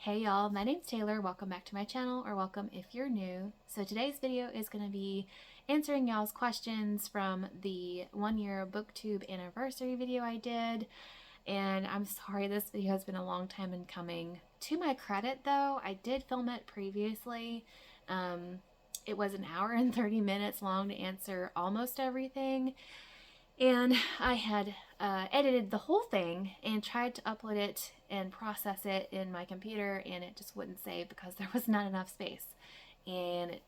Hey y'all, my name's Taylor. Welcome back to my channel, or welcome if you're new. So today's video is going to be answering y'all's questions from the 1-year Booktube anniversary video I did. And I'm sorry, this video has been a long time in coming. To my credit though, I did film it previously. It was an hour and 30 minutes long to answer almost everything. And I had edited the whole thing and tried to upload it and process it in my computer, and it just wouldn't save because there was not enough space. And it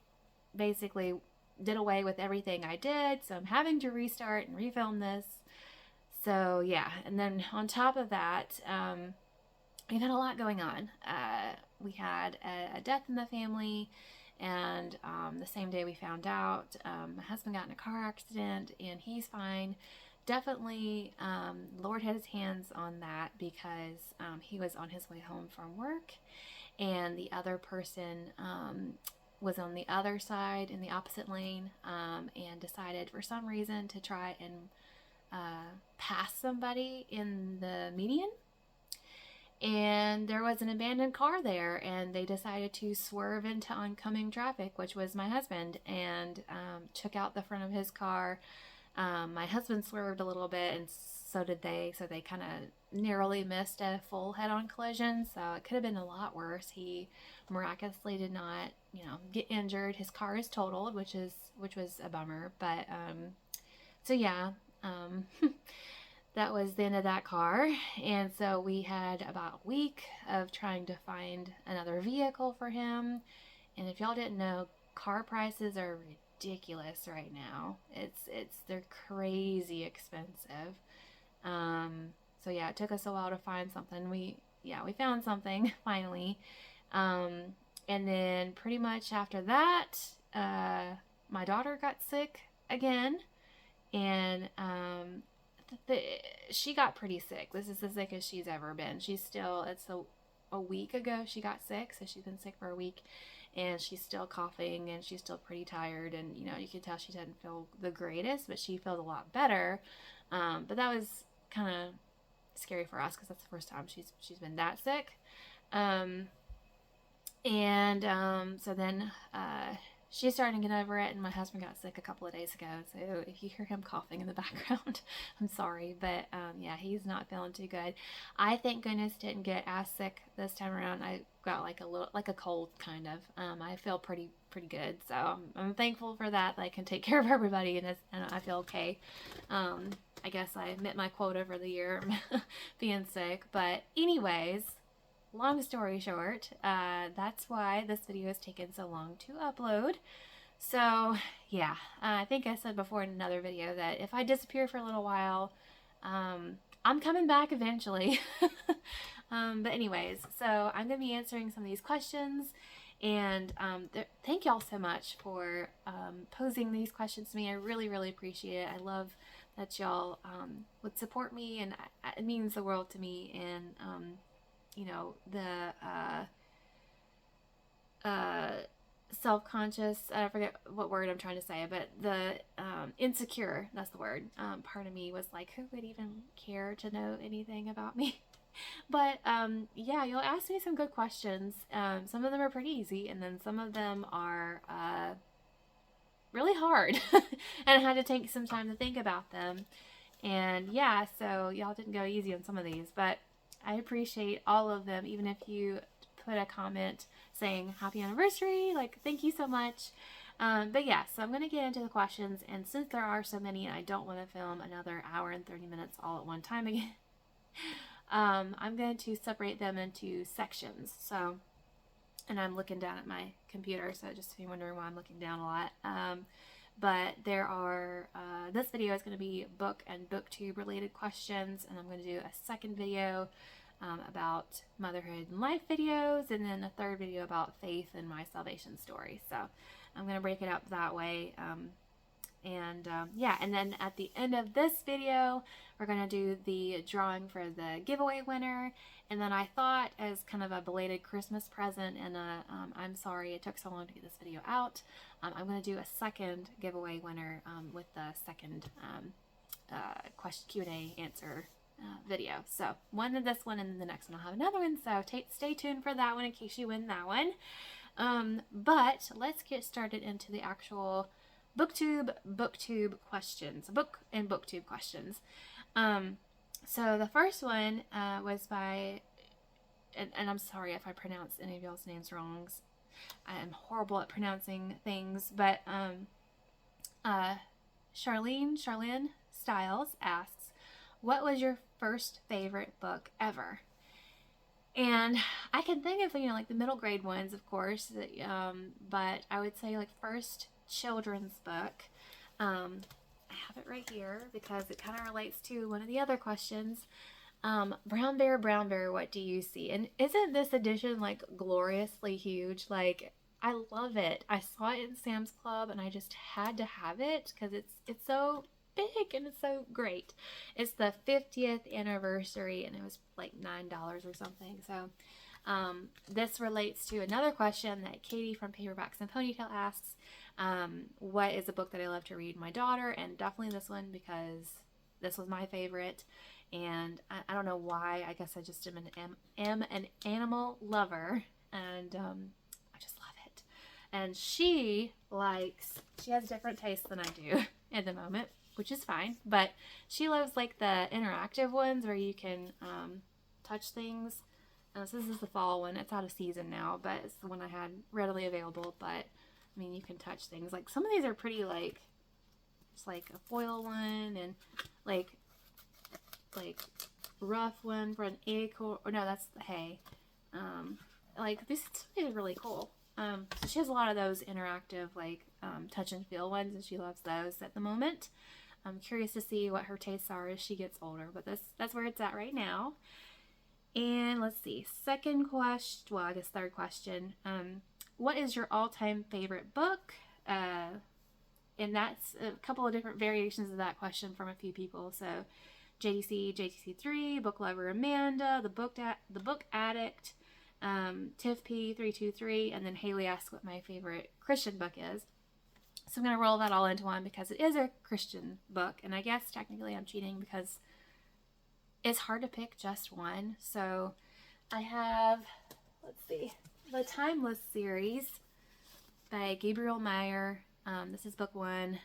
basically did away with everything I did, so I'm having to restart and refilm this. So yeah, and then on top of that, we've had a lot going on. We had a death in the family, and the same day we found out, my husband got in a car accident, and he's fine. Definitely, Lord had his hands on that because he was on his way home from work, and the other person was on the other side in the opposite lane, and decided for some reason to try and pass somebody in the median. And there was an abandoned car there, and they decided to swerve into oncoming traffic, which was my husband, and took out the front of his car. My husband swerved a little bit, and so did they, so they kind of narrowly missed a full head-on collision. So it could have been a lot worse. He miraculously did not, get injured. His car is totaled, which was a bummer. But so yeah, that was the end of that car. And so we had about a week of trying to find another vehicle for him. And if y'all didn't know, car prices are ridiculous right now. They're crazy expensive. So yeah, it took us a while to find something. We found something finally. And then pretty much after that, my daughter got sick again, and she got pretty sick. This is the sickest she's ever been. It's a week ago she got sick, so she's been sick for a week, and she's still coughing, and she's still pretty tired, and you can tell she doesn't feel the greatest, but she feels a lot better. But that was kind of scary for us because that's the first time she's been that sick. So then she's starting to get over it, and my husband got sick a couple of days ago, so if you hear him coughing in the background, I'm sorry, but yeah, he's not feeling too good. I thank goodness didn't get as sick this time around. I got like a cold kind of. I feel pretty good, so I'm thankful for that I can take care of everybody, and I feel okay. I guess I met my quota for the year being sick, but anyways, long story short, that's why this video has taken so long to upload. So yeah, I think I said before in another video that if I disappear for a little while, I'm coming back eventually. But anyways, so I'm going to be answering some of these questions, and thank y'all so much for posing these questions to me. I really appreciate it. I love that y'all would support me, and it means the world to me. And the self-conscious, I forget what word I'm trying to say, but the insecure, that's the word, part of me was like, who would even care to know anything about me? But yeah, you'll ask me some good questions. Some of them are pretty easy, and then some of them are really hard and I had to take some time to think about them. And yeah, so y'all didn't go easy on some of these, but I appreciate all of them, even if you put a comment saying happy anniversary, thank you so much. But yeah, so I'm going to get into the questions, and since there are so many and I don't want to film another hour and 30 minutes all at one time again, I'm going to separate them into sections. So, and I'm looking down at my computer, so just if you're wondering why I'm looking down a lot. But there are, this video is going to be book and booktube related questions, and I'm going to do a second video about motherhood and life videos, and then a third video about faith and my salvation story. So I'm going to break it up that way. Yeah, and then at the end of this video, we're going to do the drawing for the giveaway winner. And then I thought, as kind of a belated Christmas present, and I'm sorry it took so long to get this video out, I'm going to do a second giveaway winner with the second question Q&A answer video. So one of this one, and then the next one I'll have another one. So stay tuned for that one in case you win that one. But let's get started into the actual booktube questions, booktube questions. So the first one was by, and I'm sorry if I pronounce any of y'all's names wrong. I am horrible at pronouncing things, but Charlene Styles asks, what was your first favorite book ever? And I can think of, like the middle grade ones, of course, but I would say like first children's book. I have it right here because it kind of relates to one of the other questions. Brown Bear, what do you see? And isn't this edition like gloriously huge? Like, I love it. I saw it in Sam's Club and I just had to have it because it's so big and it's so great. It's the 50th anniversary and it was like $9 or something. So this relates to another question that Katie from Paperbacks and Ponytail asks. What is a book that I love to read my daughter? And definitely this one because this was my favorite. And I don't know why. I guess I just am an animal lover, and I just love it. And she has different tastes than I do at the moment, which is fine. But she loves like the interactive ones where you can touch things. So this is the fall one. It's out of season now, but it's the one I had readily available. But I mean, you can touch things. Like some of these are pretty it's like a foil one and like rough one for an acorn, or no, that's the hay. Like this is really cool. So she has a lot of those interactive touch and feel ones, and she loves those at the moment. I'm curious to see what her tastes are as she gets older, but that's where it's at right now. And let's see, third question. What is your all-time favorite book? And that's a couple of different variations of that question from a few people. So JTC3, Book Lover Amanda, the Book Addict, Tiff P323, and then Haley asks what my favorite Christian book is. So I'm going to roll that all into one because it is a Christian book, and I guess technically I'm cheating because it's hard to pick just one. So I have, let's see, the Timeless series by Gabriel Meyer. This is book one.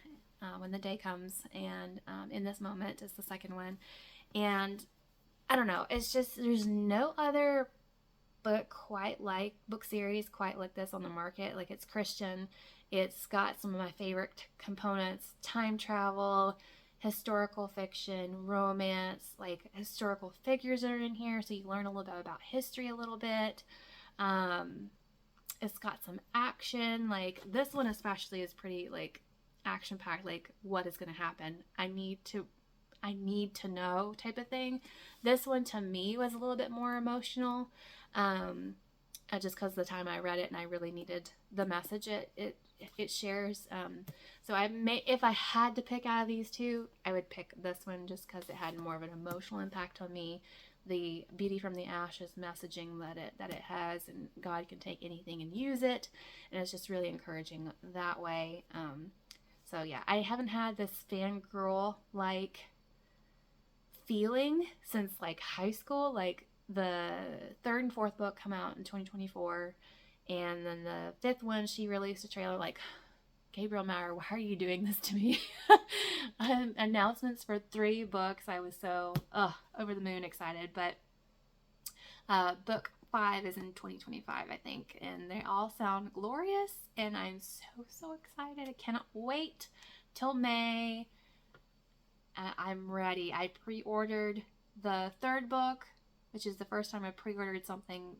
When the Day Comes, and In This Moment is the second one. And I don't know, it's just there's no other book series quite like this on the market. Like, it's Christian, it's got some of my favorite components: time travel, historical fiction, romance, like historical figures are in here, so you learn a little bit about history a little bit. It's got some action. Like this one especially is pretty action packed, like what is going to happen, I need to know type of thing. This one to me was a little bit more emotional, just because the time I read it and I really needed the message it shares. So if I had to pick out of these two, I would pick this one just because it had more of an emotional impact on me. The Beauty from the Ashes messaging that it has, and God can take anything and use it, and it's just really encouraging that way. So yeah, I haven't had this fangirl feeling since high school. Like the third and fourth book come out in 2024, and then the fifth one she released a trailer like, Gabriel Meyer, why are you doing this to me? Announcements for 3 books. I was so over the moon excited. But book 5 is in 2025, I think, and they all sound glorious, and I'm so excited. I cannot wait till May. I'm ready. I pre-ordered the 3rd book, which is the first time I pre-ordered something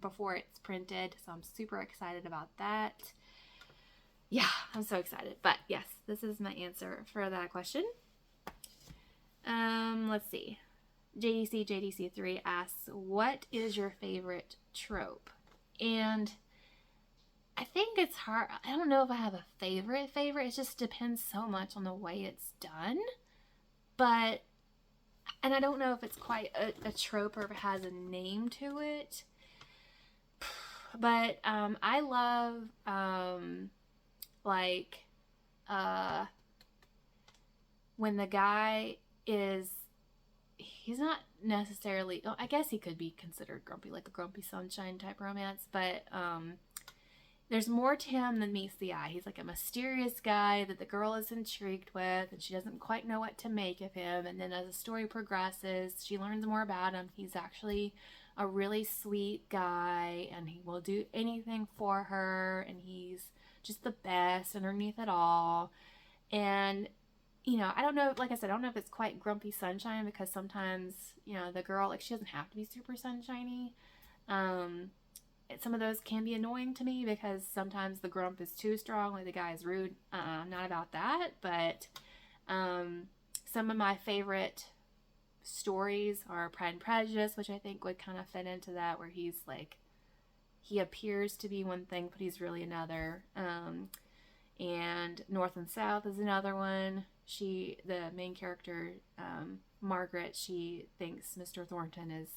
before it's printed, so I'm super excited about that. Yeah, I'm so excited. But yes, this is my answer for that question. Let's see. JDC3 asks, what is your favorite trope? And I think it's hard. I don't know if I have a favorite. It just depends so much on the way it's done. And I don't know if it's quite a trope or if it has a name to it. But I love when the guy is he's not necessarily, oh, I guess he could be considered grumpy, like a Grumpy Sunshine type romance, but there's more to him than meets the eye. He's like a mysterious guy that the girl is intrigued with, and she doesn't quite know what to make of him. And then as the story progresses, she learns more about him. He's actually a really sweet guy, and he will do anything for her, and he's just the best underneath it all. And I don't know, like I said, I don't know if it's quite Grumpy Sunshine, because sometimes, the girl, like, she doesn't have to be super sunshiny. Some of those can be annoying to me because sometimes the grump is too strong, like the guy is rude. I'm not about that, but some of my favorite stories are Pride and Prejudice, which I think would kind of fit into that, where he's like, he appears to be one thing, but he's really another. And North and South is another one. The main character, Margaret, she thinks Mr. Thornton is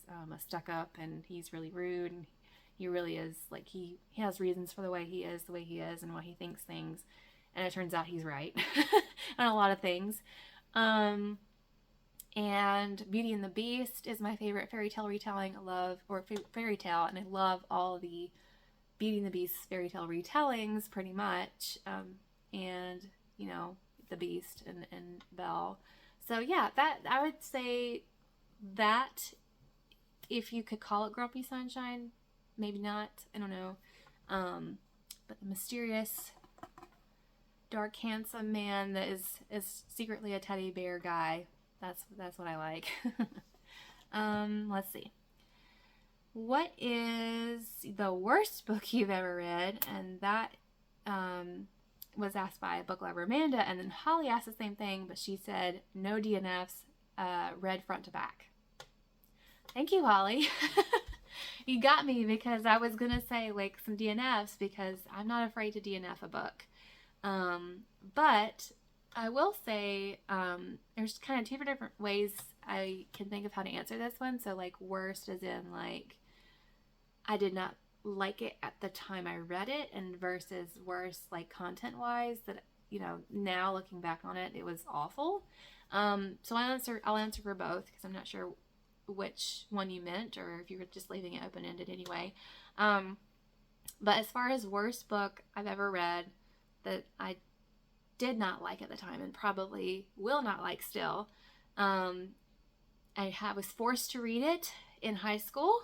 a stuck-up, and he's really rude, and he really is, like, he has reasons for the way he is, and why he thinks things, and it turns out he's right on a lot of things. And Beauty and the Beast is my favorite fairy tale retelling. Fairy tale, and I love all the Beauty and the Beast fairy tale retellings, pretty much. And the Beast and Belle. So yeah, that I would say that, if you could call it Grumpy Sunshine, maybe not, I don't know. But the mysterious, dark, handsome man that is secretly a teddy bear guy, that's what I like. Let's see. What is the worst book you've ever read? And that was asked by book lover Amanda, and then Holly asked the same thing, but she said no DNFs, read front to back. Thank you, Holly. You got me, because I was gonna say like some DNFs, because I'm not afraid to DNF a book. But I will say there's kind of two different ways I can think of how to answer this one. So like worst as in like I did not like it at the time I read it, and versus worse like content wise, that now looking back on it, it was awful. So I'll answer for both, because I'm not sure which one you meant, or if you were just leaving it open-ended anyway. But as far as worst book I've ever read that I did not like at the time, and probably will not like still, I was forced to read it in high school,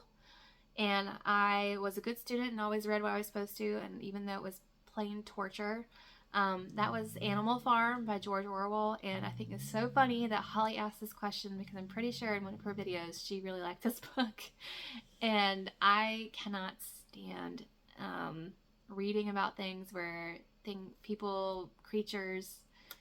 and I was a good student and always read what I was supposed to, and even though it was plain torture, that was Animal Farm by George Orwell. And I think it's so funny that Holly asked this question, because I'm pretty sure in one of her videos she really liked this book. And I cannot stand reading about things where people, creatures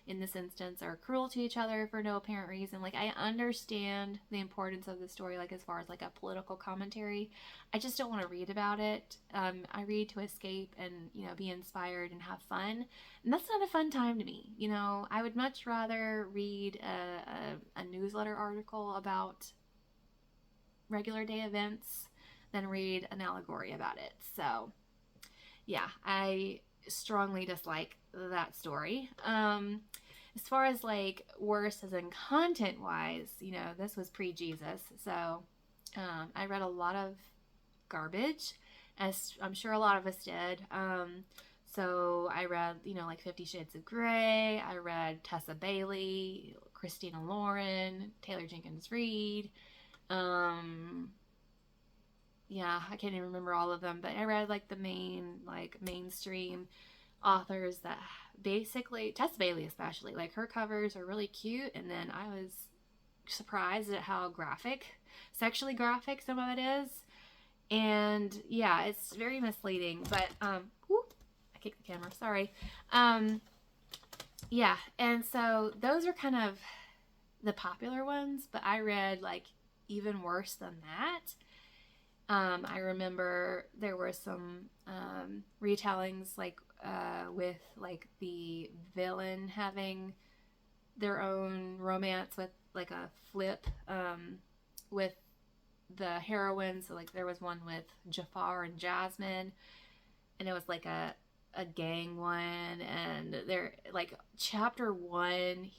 in this instance, are cruel to each other for no apparent reason. Like, I understand the importance of the story, like as far as like a political commentary. I just don't want to read about it. I read to escape and be inspired and have fun, and that's not a fun time to me. I would much rather read a newsletter article about regular day events than read an allegory about it. So yeah, I strongly dislike that story. As far as like worse as in content wise, this was pre-Jesus, so I read a lot of garbage, as I'm sure a lot of us did. So I read, like 50 Shades of Grey, I read Tessa Bailey, Christina Lauren, Taylor Jenkins Reid. Yeah, I can't even remember all of them, but I read like the mainstream authors that basically, Tess Bailey especially, like her covers are really cute, and then I was surprised at how sexually graphic some of it is, and yeah, it's very misleading. But I kicked the camera, sorry. Yeah, and so those are kind of the popular ones, but I read like even worse than that. I remember there were some retellings like with like the villain having their own romance with like a flip with the heroine. So like there was one with Jafar and Jasmine, and it was like a gang one, and they're like chapter 1,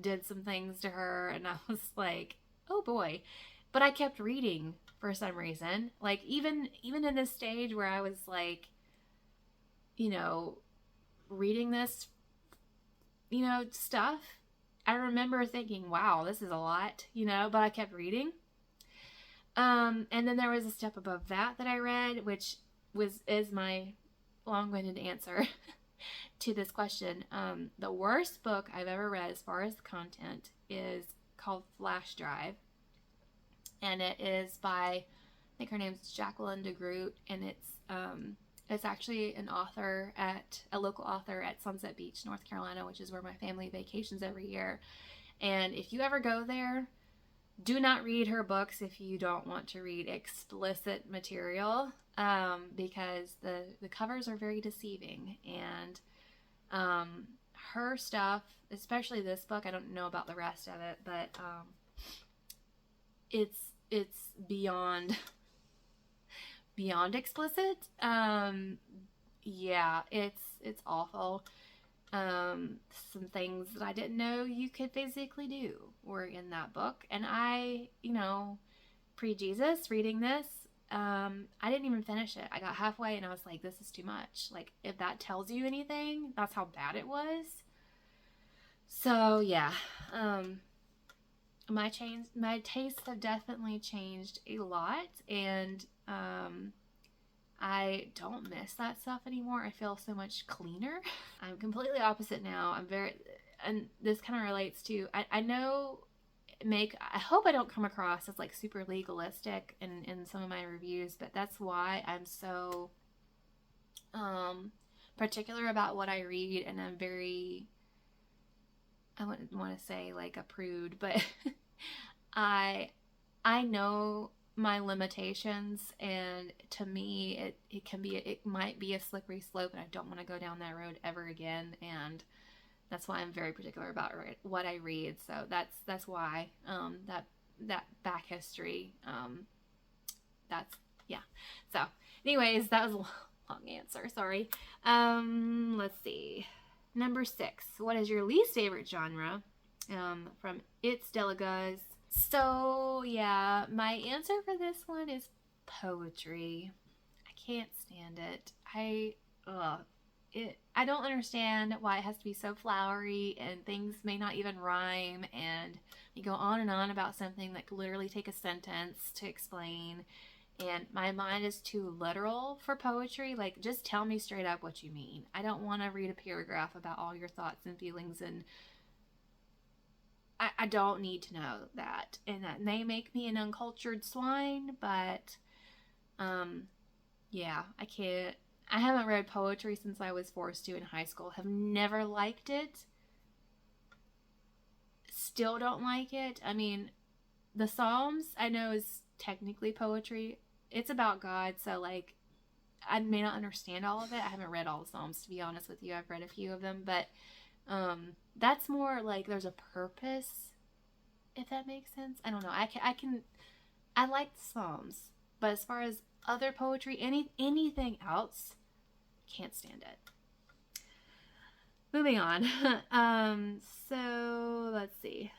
did some things to her, and I was like, oh boy. But I kept reading for some reason. Like, even in this stage where I was like, you know, reading this, stuff, I remember thinking, wow, this is a lot, but I kept reading. And then there was a step above that I read, which is my long-winded answer to this question. The worst book I've ever read as far as the content is called Flash Drive. And it is by, I think her name's Jacqueline DeGroot, and it's actually a local author at Sunset Beach, North Carolina, which is where my family vacations every year. And if you ever go there, do not read her books if you don't want to read explicit material, because the covers are very deceiving. And her stuff, especially this book, I don't know about the rest of it, but it's beyond explicit. Yeah, it's awful. Some things that I didn't know you could physically do were in that book. And I, pre-Jesus reading this, I didn't even finish it. I got halfway and I was like, this is too much. Like, if that tells you anything, that's how bad it was. So yeah, my tastes have definitely changed a lot, and I don't miss that stuff anymore. I feel so much cleaner. I'm completely opposite now. And this kind of relates to, I hope I don't come across as like super legalistic in some of my reviews, but that's why I'm so particular about what I read, and I'm very, I wouldn't want to say like a prude, but I know my limitations, and to me it might be a slippery slope, and I don't want to go down that road ever again. And that's why I'm very particular about what I read. So that's why that back history, yeah. So anyways, that was a long answer, sorry. Let's see. Number 6, what is your least favorite genre? From It's Delegaz. So yeah, my answer for this one is poetry. I can't stand it. I don't understand why it has to be so flowery, and things may not even rhyme, and you go on and on about something that could literally take a sentence to explain. And my mind is too literal for poetry. Like, just tell me straight up what you mean. I don't want to read a paragraph about all your thoughts and feelings, and I don't need to know that. And that may make me an uncultured swine, but yeah, I can't. I haven't read poetry since I was forced to in high school. Have never liked it. Still don't like it. I mean, the Psalms I know is technically poetry. It's about God, so like, I may not understand all of it. I haven't read all the Psalms, to be honest with you. I've read a few of them, but that's more like there's a purpose, if that makes sense. I don't know. I like the Psalms, but as far as other poetry, anything else, can't stand it. Moving on. So let's see.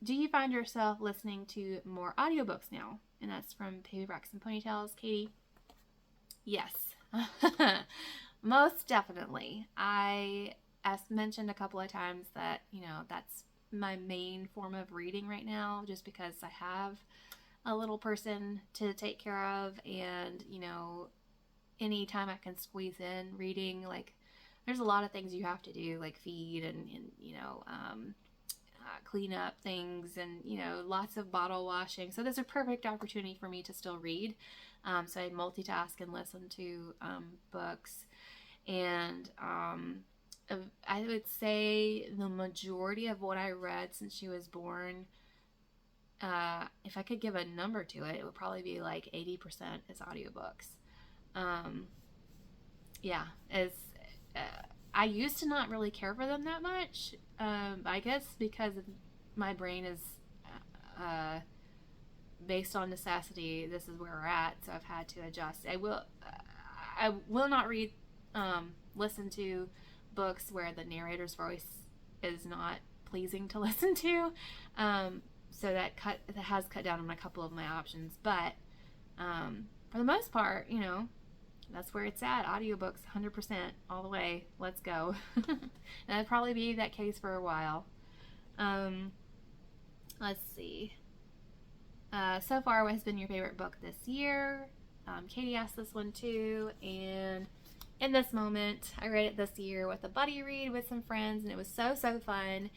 Do you find yourself listening to more audiobooks now? And that's from Baby Rocks and Ponytails, Katie. Yes. Most definitely. I mentioned a couple of times that, that's my main form of reading right now, just because I have a little person to take care of, and, anytime I can squeeze in reading, like, there's a lot of things you have to do, like feed and clean up things, and lots of bottle washing. So there's a perfect opportunity for me to still read. So I multitask and listen to books, and I would say the majority of what I read since she was born, if I could give a number to it, it would probably be like 80% is audiobooks. Yeah, I used to not really care for them that much. I guess because my brain is based on necessity. This is where we're at, so I've had to adjust. I will not listen to books where the narrator's voice is not pleasing to listen to. So that has cut down on a couple of my options. But for the most part, you know, that's where it's at. Audiobooks, 100% all the way. Let's go. And that'll probably be that case for a while. Let's see. So far, what has been your favorite book this year? Katie asked this one too. And in this moment, I read it this year with a buddy read with some friends, and it was so fun.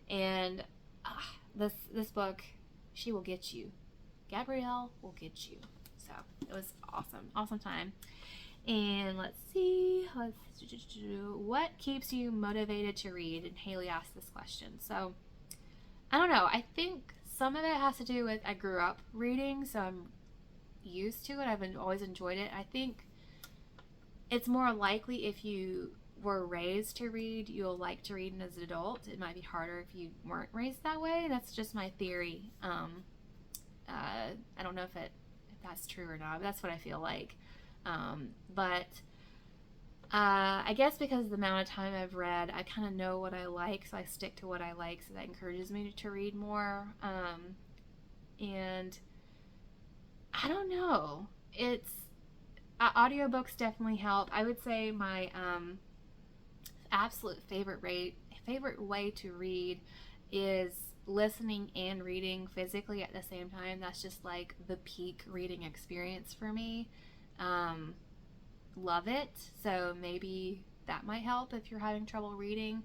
And this book, she will get you. Gabrielle will get you. So it was awesome time. And let's see, what keeps you motivated to read? And Haley asked this question. So I don't know. I think some of it has to do with I grew up reading, so I'm used to it. I've always enjoyed it. I think it's more likely if you were raised to read, you'll like to read as an adult. It might be harder if you weren't raised that way. That's just my theory. I don't know if that's true or not, but that's what I feel like. But I guess because of the amount of time I've read, I kind of know what I like, so I stick to what I like, so that encourages me to read more. And I don't know. Audiobooks definitely help. I would say my absolute favorite way to read is listening and reading physically at the same time. That's just like the peak reading experience for me. Love it. So maybe that might help if you're having trouble reading.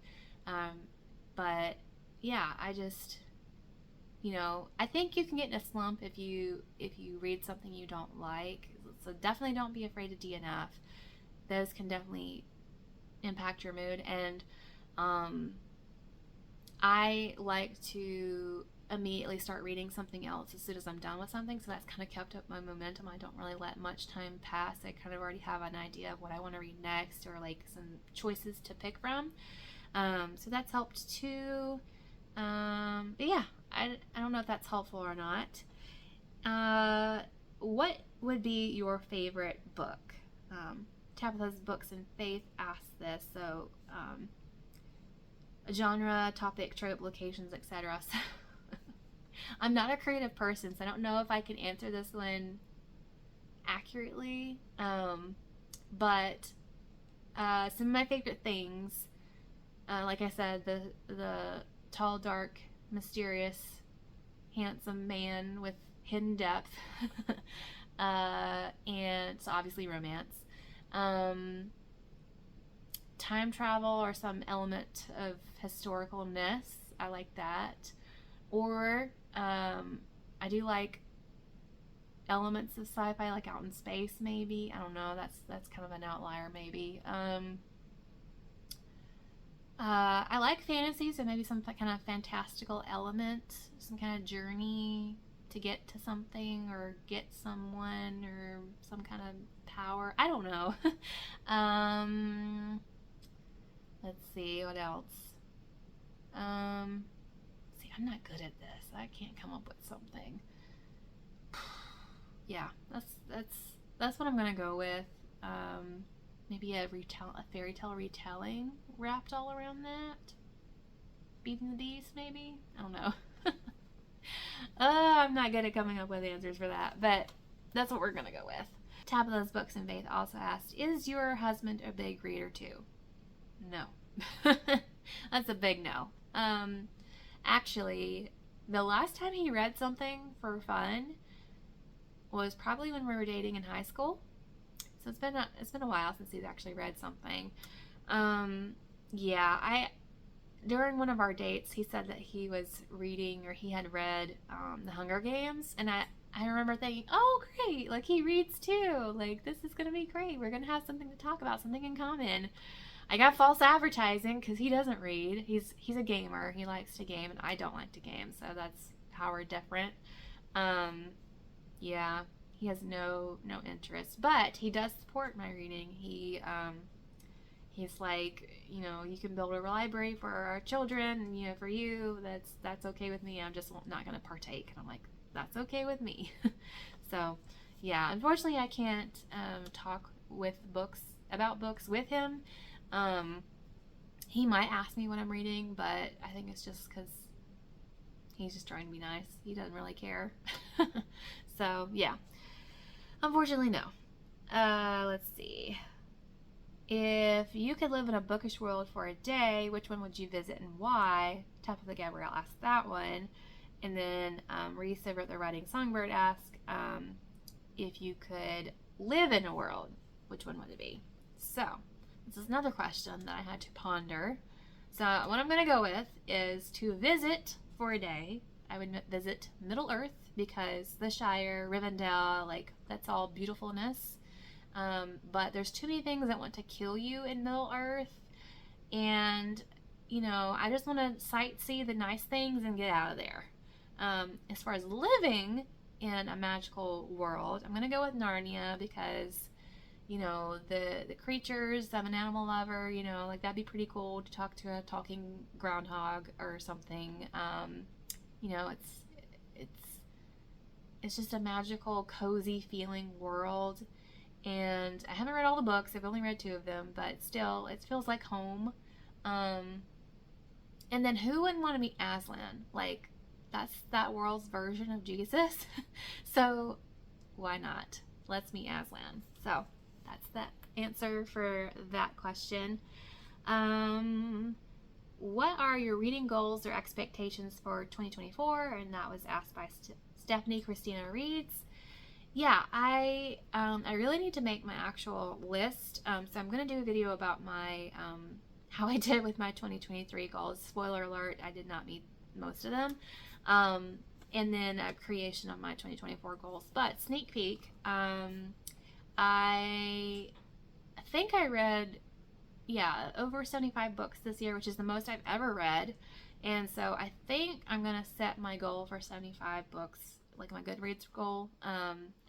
But yeah, I just, you know, I think you can get in a slump if you read something you don't like. So definitely don't be afraid of DNF. Those can definitely impact your mood. And I like to immediately start reading something else as soon as I'm done with something, so that's kind of kept up my momentum. I don't really let much time pass. I kind of already have an idea of what I want to read next, or like some choices to pick from. So that's helped too. But yeah, I don't know if that's helpful or not. What would be your favorite book? Tabitha's Books and Faith asked this. So genre, topic, trope, locations, etc. So I'm not a creative person, so I don't know if I can answer this one accurately. But some of my favorite things, like I said, the tall, dark, mysterious, handsome man with hidden depth, and so obviously romance. Time travel or some element of historicalness, I like that. Or I do like elements of sci-fi, like out in space maybe. I don't know, that's kind of an outlier maybe. I like fantasy, so maybe some kind of fantastical element, some kind of journey to get to something or get someone or some kind of power. I don't know. Let's see, what else? See, I'm not good at this. I can't come up with something. Yeah, that's what I'm gonna go with. Maybe a fairy tale retelling wrapped all around that. Beating the Beast, maybe? I don't know. I'm not good at coming up with answers for that, but that's what we're gonna go with. Tabitha's Books and Faith also asked, is your husband a big reader too? No. That's a big no. Actually, the last time he read something for fun was probably when we were dating in high school. So it's been a while since he's actually read something. Yeah, during one of our dates, he said that he was reading, or he had read The Hunger Games, and I remember thinking, oh great, like he reads too, like this is gonna be great, we're gonna have something to talk about, something in common. I got false advertising because he doesn't read. He's a gamer. He likes to game, and I don't like to game, so that's how we're different. Yeah, he has no interest, but he does support my reading. He's like, you know, you can build a library for our children, and you know, for you, that's okay with me. I'm just not gonna partake. And I'm like, that's okay with me. So yeah, unfortunately, I can't talk about books with him. He might ask me what I'm reading, but I think it's just because he's just trying to be nice. He doesn't really care. So, yeah. Unfortunately, no. Let's see. If you could live in a bookish world for a day, which one would you visit and why? Tabitha Gabrielle asked that one. And then Reese over the Writing Songbird asked, if you could live in a world, which one would it be? So, this is another question that I had to ponder. So, what I'm going to go with is to visit for a day. I would visit Middle Earth because the Shire, Rivendell, like, that's all beautifulness. But there's too many things that want to kill you in Middle Earth. And, you know, I just want to sightsee the nice things and get out of there. As far as living in a magical world, I'm going to go with Narnia because, you know, the creatures, I'm an animal lover, you know, like that'd be pretty cool to talk to a talking groundhog or something. You know, it's just a magical, cozy feeling world. And I haven't read all the books. I've only read 2 of them, but still, it feels like home. And then who wouldn't want to meet Aslan? Like, that's that world's version of Jesus. So why not? Let's meet Aslan. So that's the answer for that question. What are your reading goals or expectations for 2024? And that was asked by Stephanie Christina Reeds. Yeah, I really need to make my actual list. So I'm going to do a video about my how I did with my 2023 goals. Spoiler alert, I did not meet most of them. And then a creation of my 2024 goals. But sneak peek, I think I read, over 75 books this year, which is the most I've ever read. And so I think I'm going to set my goal for 75 books, like my Goodreads goal,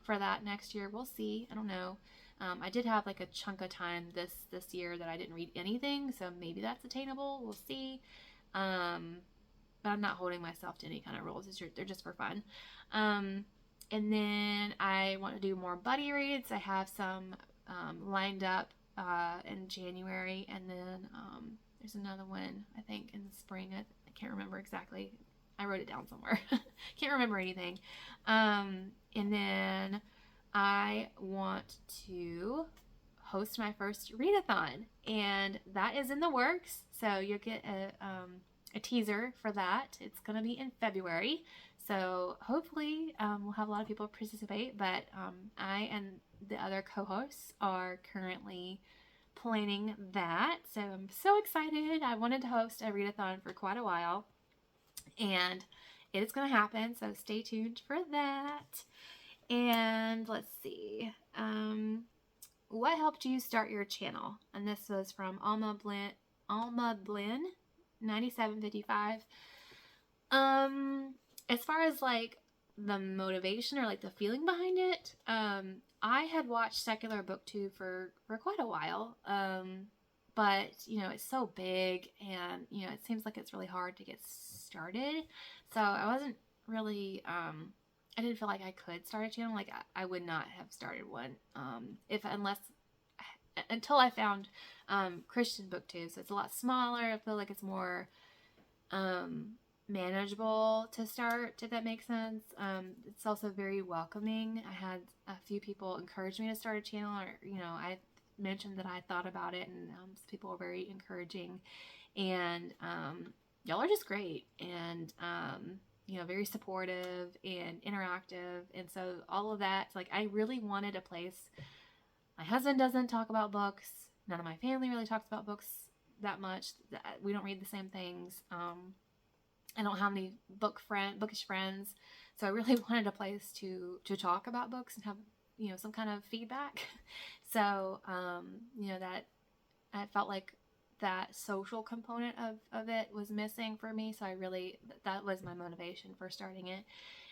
for that next year. We'll see. I don't know. I did have like a chunk of time this year that I didn't read anything, so maybe that's attainable. We'll see. But I'm not holding myself to any kind of rules. They're just for fun. And then I want to do more buddy reads. I have some lined up in January, and then there's another one I think in the spring. I can't remember exactly. I wrote it down somewhere. Can't remember anything. And then I want to host my first readathon, and that is in the works. So you'll get a teaser for that. It's going to be in February. So hopefully we'll have a lot of people participate, but I and the other co-hosts are currently planning that. So I'm so excited. I wanted to host a readathon for quite a while, and it is going to happen. So stay tuned for that. And let's see. What helped you start your channel? And this was from Alma Blinn 9755. As far as like the motivation or like the feeling behind it, I had watched secular booktube for quite a while. But you know, it's so big, and you know, it seems like it's really hard to get started. So I wasn't really I didn't feel like I could start a channel. Like I would not have started one until I found Christian booktube. So it's a lot smaller. I feel like it's more manageable to start, if that makes sense. It's also very welcoming. I had a few people encourage me to start a channel, or you know, I mentioned that I thought about it, and people were very encouraging, and y'all are just great, and you know, very supportive and interactive. And so all of that, like, I really wanted a place. My husband doesn't talk about books. None of my family really talks about books that much. We don't read the same things. I don't have any bookish friends. So I really wanted a place to talk about books and have, you know, some kind of feedback. So, you know, that I felt like that social component of it was missing for me. So that was my motivation for starting it.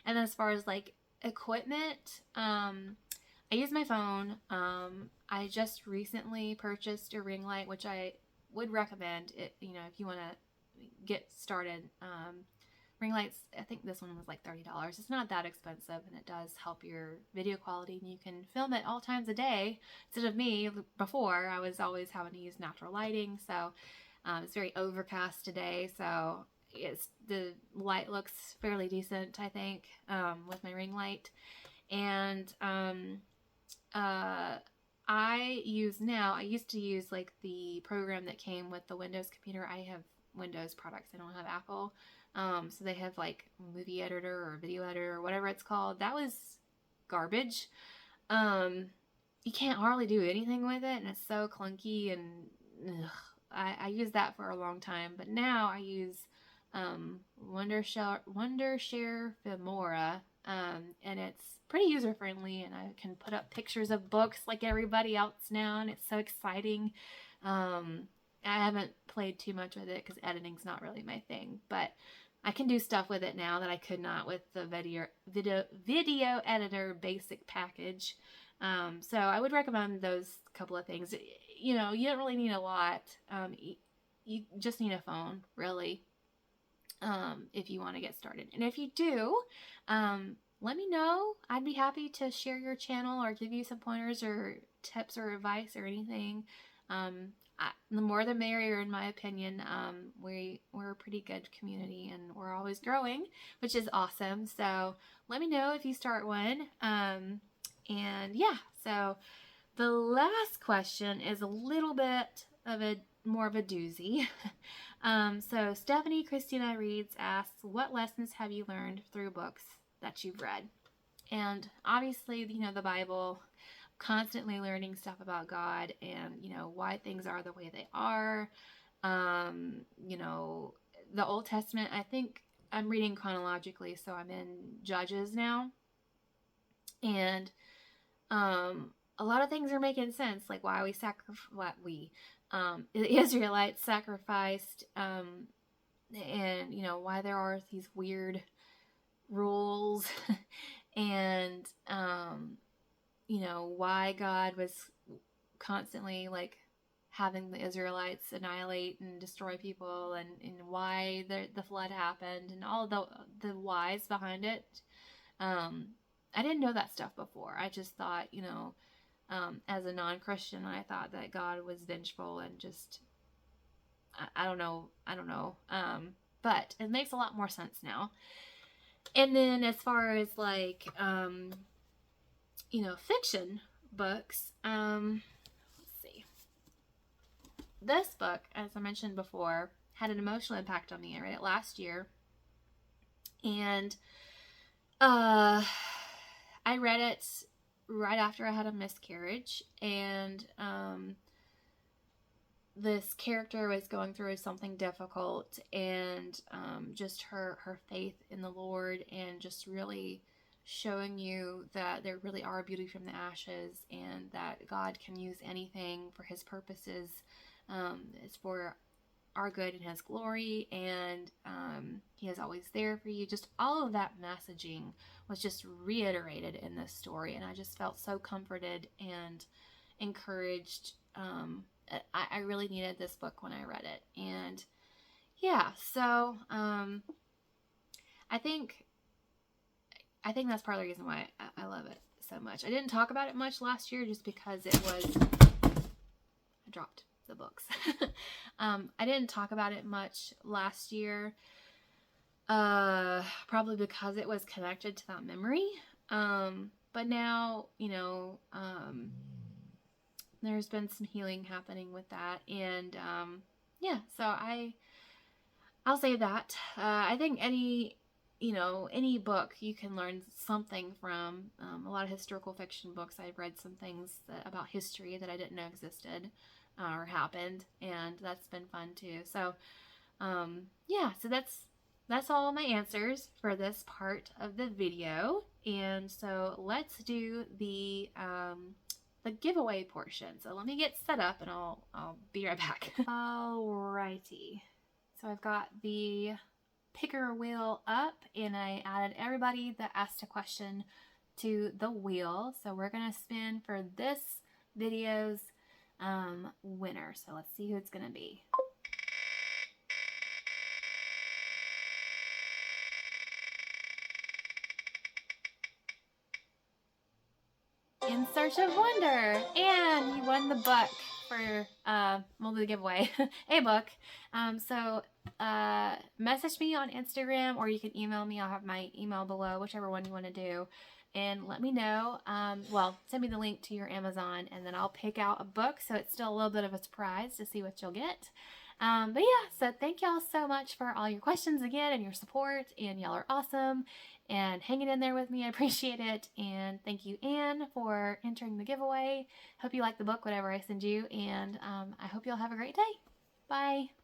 And then as far as like equipment, I use my phone. I just recently purchased a ring light, which I would recommend it, you know, if you want to get started. Ring lights, I think this one was like $30. It's not that expensive, and it does help your video quality, and you can film it all times a day. Instead of me, before, I was always having to use natural lighting. So It's very overcast today, so the light looks fairly decent, I think, with my ring light. And I used to use like the program that came with the Windows computer. I have Windows products, I don't have Apple. So they have like movie editor or video editor or whatever it's called. That was garbage. You can't hardly do anything with it, and it's so clunky, and ugh, I used that for a long time. But now I use Wondershare Filmora, and it's pretty user friendly, and I can put up pictures of books like everybody else now, and it's so exciting. I haven't played too much with it because editing's not really my thing, but I can do stuff with it now that I could not with the video editor basic package. So I would recommend those couple of things. You know, you don't really need a lot. You just need a phone, really, if you want to get started. And if you do, let me know. I'd be happy to share your channel or give you some pointers or tips or advice or anything. The more the merrier, in my opinion. We're a pretty good community, and we're always growing, which is awesome. So let me know if you start one. And yeah, so the last question is a little bit of more of a doozy. So Stephanie Christina Reeds asks, what lessons have you learned through books that you've read? And obviously, you know, the Bible, constantly learning stuff about God and, you know, why things are the way they are. You know, the Old Testament, I think I'm reading chronologically, so I'm in Judges now. And a lot of things are making sense, like why the Israelites sacrificed, and, you know, why there are these weird rules, and, you know, why God was constantly, like, having the Israelites annihilate and destroy people, and why the flood happened, and all the whys behind it. I didn't know that stuff before. I just thought, you know, as a non-Christian, I thought that God was vengeful and just, I don't know. But it makes a lot more sense now. And then as far as like, you know, fiction books, let's see. This book, as I mentioned before, had an emotional impact on me. I read it last year, and I read it right after I had a miscarriage, and this character was going through something difficult, and just her faith in the Lord, and just really showing you that there really are beauty from the ashes, and that God can use anything for his purposes. It's for our good and his glory, and he is always there for you. Just all of that messaging was just reiterated in this story, and I just felt so comforted and encouraged. I really needed this book when I read it, and yeah, so I think that's part of the reason why I love it so much. I didn't talk about it much last year just because it was, I dropped the books. I didn't talk about it much last year, probably because it was connected to that memory. But now, you know, there's been some healing happening with that, and yeah, so I'll say that. I think any book you can learn something from. A lot of historical fiction books, I've read some things about history that I didn't know existed or happened, and that's been fun too. So yeah, so that's all my answers for this part of the video, and so let's do the giveaway portion. So let me get set up, and I'll be right back. Alrighty, so I've got the picker wheel up, and I added everybody that asked a question to the wheel. So we're gonna spin for this video's winner. So let's see who it's gonna be. In Search of Wonder, and you won the book. for, we'll do the giveaway, a book. Message me on Instagram, or you can email me. I'll have my email below, whichever one you want to do. And let me know, send me the link to your Amazon, and then I'll pick out a book, so it's still a little bit of a surprise to see what you'll get. But yeah, so thank y'all so much for all your questions again and your support, and y'all are awesome and hanging in there with me. I appreciate it. And thank you, Anne, for entering the giveaway. Hope you like the book, whatever I send you, and I hope y'all have a great day. Bye.